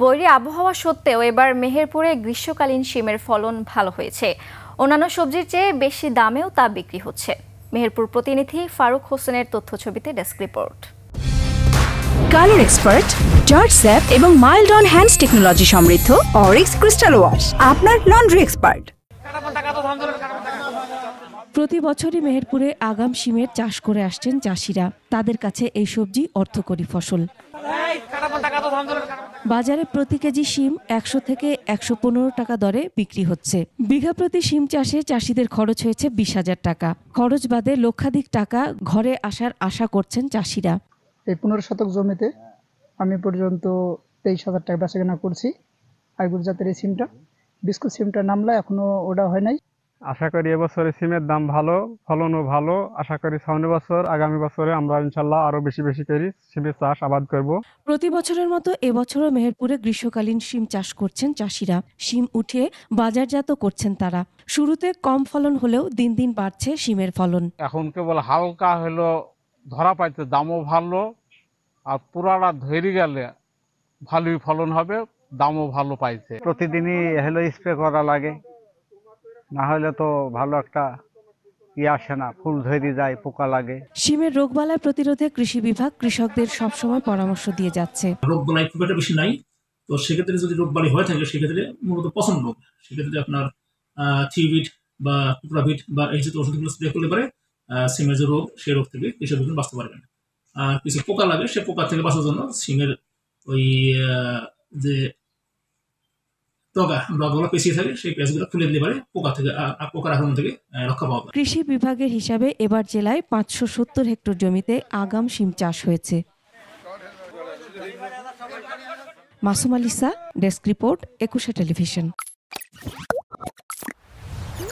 বৈরী আবহাওয়া সত্ত্বেও এবার মেহেরপুরে গ্রীষ্মকালীন শিমের ফলন ভালো হয়েছে। অন্যান্য সবজির চেয়ে বেশি দামেও তা বিক্রি হচ্ছে। মেহেরপুর প্রতিনিধি ফারুক হোসেনের তথ্যছবিতে ডেস্ক রিপোর্ট। কালার এক্সপার্ট, জর্জ স্যাপ এবং মাইল্ড অন হ্যান্ডস টেকনোলজি সমৃদ্ধ অরিক্স ক্রিস্টাল ওয়াশ আপনার লন্ড্রি এক্সপার্ট। প্রতি বছরই মেহেরপুরে আগাম শিমের চাষ করে আসছেন চাষিরা। তাদের কাছে এই সবজি অর্থকরী ফসল। বাজারে প্রতি কেজি শিম ১০০ থেকে ১১৫ টাকা দরে বিক্রি হচ্ছে। বিঘা প্রতি শিম চাষে চাষিদের খরচ হয়েছে ২০,০০০ টাকা। খরচ বাদে লক্ষাধিক টাকা ঘরে আসার আশা করছেন চাষিরা। এই ১৫ শতক জমিতে আমি পর্যন্ত ২৩,০০০ টাকা বেচাকেনা করছি। আইগুর জাতের এই সিমটা, বিস্কুট সিমটা নামলা এখনো ওটা হয় নাই। আশা করি এবছরে সিমের দাম ভালো, ফলনও ভালো। আশা করি সামনের বছর, আগামী বছরে আমরা ইনশাল্লাহ আরো বেশি করে সিমের চাষ আবাদ করব। প্রতি বছরের মতো এবছরও মেহেরপুরে গ্রীষ্মকালীন শিম চাষ করছেন চাষিরা। শিম উঠিয়ে বাজারজাত করছেন তারা। শুরুতে কম ফলন হলেও দিন দিন বাড়ছে শিমের ফলন। এখন কেবল হালকা হলো ধরা পাইতে, দামও ভালো, আর পুরাটা ধরে গেলে ভালোই ফলন হবে, দামও ভালো পাইছে। প্রতিদিনই হলো স্প্রে করা লাগে, না হলে তো ভালো একটা আসে না, ফুল ধরে যায়, পোকা লাগে। শিমের রোগবালাই প্রতিরোধে কৃষি বিভাগ কৃষকদের সবসময় পরামর্শ দিয়ে যাচ্ছে। রোগবালাই খুব একটা বেশি নাই, তো সেক্ষেত্রে যদি রোগবালাই হয়ে থাকে সেক্ষেত্রে মূলত পছন্দ রোগ, সেক্ষেত্রে আপনার থিউবিট বা কুপরাভিট বা এই জাতীয় ওষুধগুলো স্প্রে করলে পরে সিমের যে রোগ, সেই রোগ থেকে কৃষক বাঁচতে পারবেন। আর কিছু পোকা লাগে, সে পোকা থেকে বাঁচার জন্য সিমের ওই যে পেঁচিয়ে থাকে, সেই পেঁচগুলো খুলে দিতে পারে, পোকার আক্রমণ থেকে রক্ষা পাওয়া যায়। কৃষি বিভাগের হিসাবে এবার জেলায় ৫৭০ হেক্টর জমিতে আগাম শিম চাষ হয়েছে। মাসুম আলিসা, ডেস্ক রিপোর্ট, একুশে টেলিভিশন।